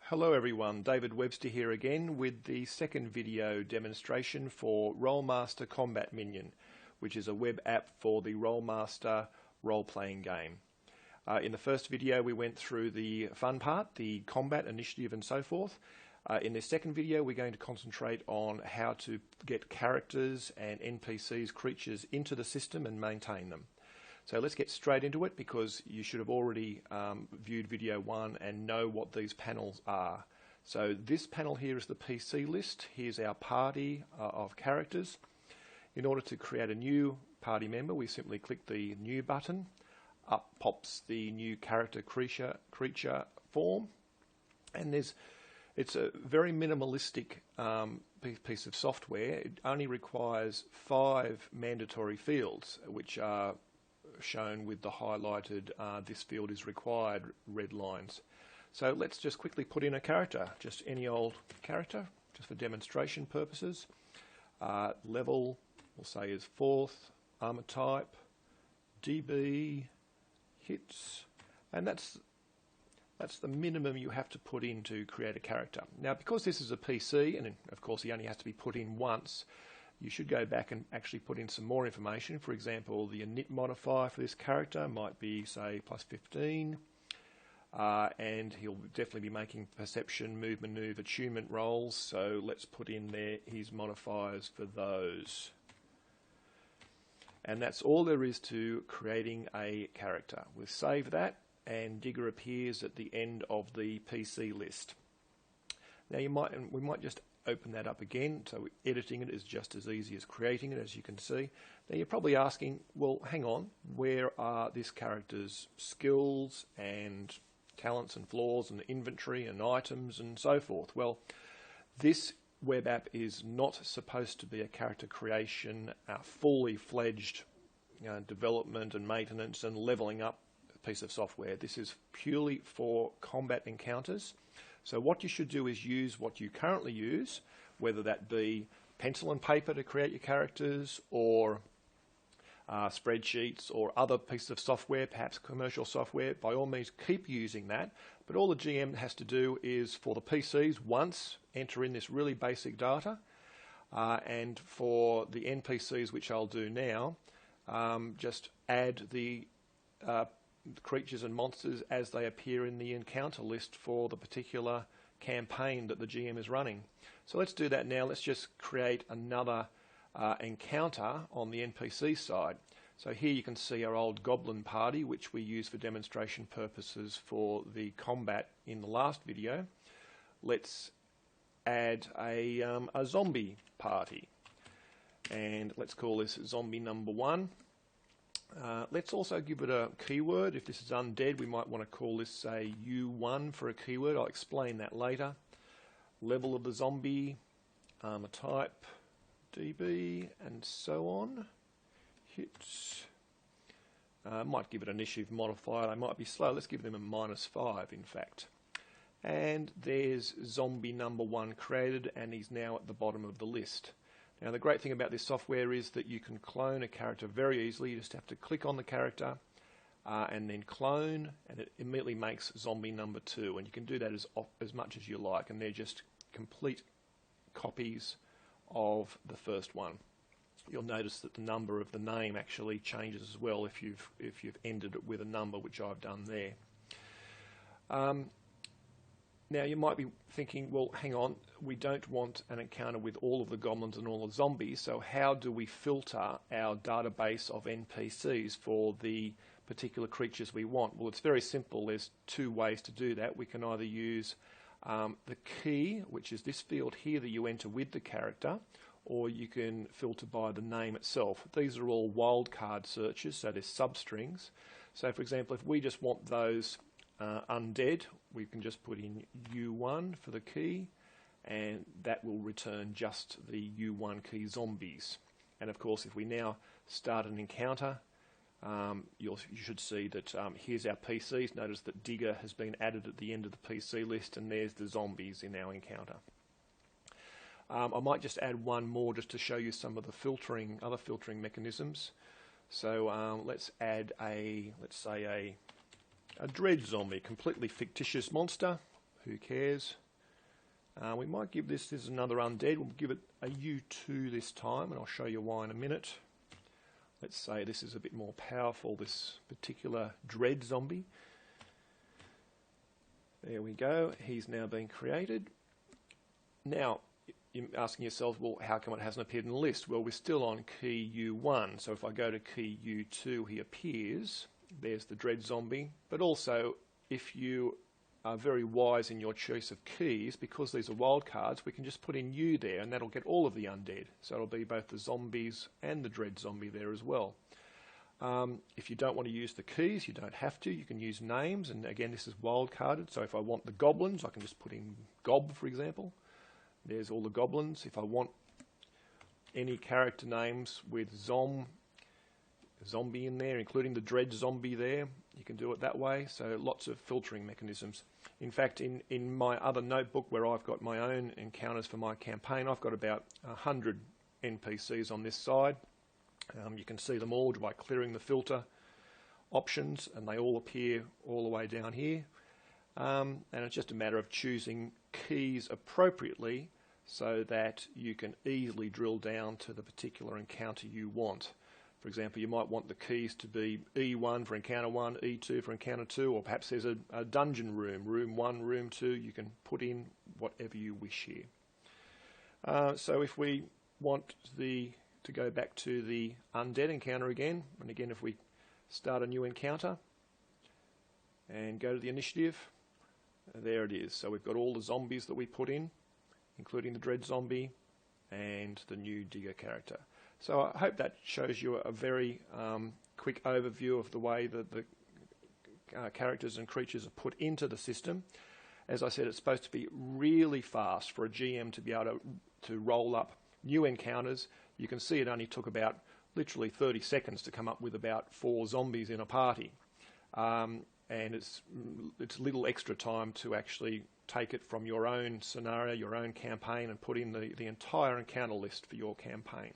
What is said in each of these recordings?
Hello everyone, David Webster here again with the second video demonstration for Rolemaster Combat Minion, which is a web app for the Rolemaster role-playing game. In the first video we went through the fun part, the combat, initiative and so forth. In this second video we're going to concentrate on how to get characters and NPCs, creatures into the system and maintain them. So let's get straight into it because you should have already viewed video 1 and know what these panels are. So this panel here is the PC list. Here's our party of characters. In order to create a new party member, we simply click the New button. Up pops the new character creature form. And it's a very minimalistic piece of software. It only requires 5 mandatory fields, which are shown with the highlighted this field is required red lines. So let's just quickly put in a character, just any old character, just for demonstration purposes. Level, we'll say is 4th, armor type, DB, hits, and that's the minimum you have to put in to create a character. Now because this is a PC, and of course he only has to be put in once, you should go back and actually put in some more information. For example, the init modifier for this character might be, say, +15, and he'll definitely be making perception, move, maneuver, attunement rolls, so let's put in there his modifiers for those. And that's all there is to creating a character. We'll save that, and Digger appears at the end of the PC list. Now we might just open that up again, so editing it is just as easy as creating it, as you can see. Now you're probably asking, well, hang on, where are this character's skills and talents and flaws and inventory and items and so forth? Well, this web app is not supposed to be a character creation, fully fledged development and maintenance and leveling up piece of software. This is purely for combat encounters. So what you should do is use what you currently use, whether that be pencil and paper to create your characters, or spreadsheets or other pieces of software, perhaps commercial software. By all means keep using that, but all the GM has to do is for the PCs once enter in this really basic data, and for the NPCs, which I'll do now, just add the creatures and monsters as they appear in the encounter list for the particular campaign that the GM is running. So let's do that now. Let's just create another encounter on the NPC side. So here you can see our old goblin party, which we used for demonstration purposes for the combat in the last video. Let's add a zombie party, and let's call this zombie number 1. Let's also give it a keyword. If this is undead, we might want to call this, say, U1 for a keyword. I'll explain that later. Level of the zombie, armor type, DB, and so on. Hits. Might give it an initiative modifier. They might be slow. Let's give them a -5, in fact. And there's zombie number 1 created, and he's now at the bottom of the list. Now the great thing about this software is that you can clone a character very easily. You just have to click on the character and then clone, and it immediately makes zombie number 2, and you can do that as much as you like, and they're just complete copies of the first one. You'll notice that the number of the name actually changes as well if you've ended it with a number, which I've done there. Now you might be thinking, well, hang on, we don't want an encounter with all of the goblins and all the zombies, so how do we filter our database of NPCs for the particular creatures we want? Well, it's very simple. There's 2 ways to do that. We can either use the key, which is this field here that you enter with the character, or you can filter by the name itself. These are all wildcard searches, so they're substrings. So for example, if we just want those undead, we can just put in U1 for the key, and that will return just the U1 key zombies. And of course, if we now start an encounter, you should see that here's our PCs. Notice that Digger has been added at the end of the PC list, and there's the zombies in our encounter. I might just add one more just to show you some of the other filtering mechanisms. So let's add let's say a dread zombie, completely fictitious monster who cares? We might give this is another undead. We'll give it a U2 this time, and I'll show you why in a minute. Let's say this is a bit more powerful, this particular dread zombie. There we go. He's now been created. Now, you're asking yourself, well, how come it hasn't appeared in the list? Well, we're still on key U1, so if I go to key U2, he appears. There's the dread zombie. But also, if you are very wise in your choice of keys, because these are wildcards, we can just put in U there, and that'll get all of the undead. So it'll be both the zombies and the dread zombie there as well. If you don't want to use the keys, you don't have to. You can use names, and again, this is wildcarded. So if I want the goblins, I can just put in Gob, for example. There's all the goblins. If I want any character names with zombie in there, including the dread zombie there, you can do it that way. So lots of filtering mechanisms. In fact, in my other notebook where I've got my own encounters for my campaign, I've got about 100 NPCs on this side. You can see them all by clearing the filter options, and they all appear all the way down here. And it's just a matter of choosing keys appropriately so that you can easily drill down to the particular encounter you want. For example, you might want the keys to be E1 for encounter 1, E2 for encounter 2, or perhaps there's a dungeon room, room 1, room 2. You can put in whatever you wish here. So if we want to go back to the undead encounter again, and again if we start a new encounter and go to the initiative, there it is. So we've got all the zombies that we put in, including the dread zombie and the new digger character. So I hope that shows you a very quick overview of the way that the characters and creatures are put into the system. As I said, it's supposed to be really fast for a GM to be able to roll up new encounters. You can see it only took about literally 30 seconds to come up with about 4 zombies in a party. And it's little extra time to actually take it from your own scenario, your own campaign, and put in the entire encounter list for your campaign.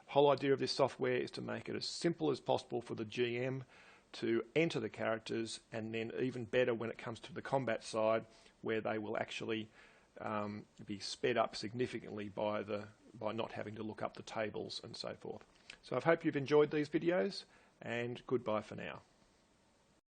The whole idea of this software is to make it as simple as possible for the GM to enter the characters, and then even better when it comes to the combat side, where they will actually be sped up significantly by not having to look up the tables and so forth. So I hope you've enjoyed these videos, and goodbye for now.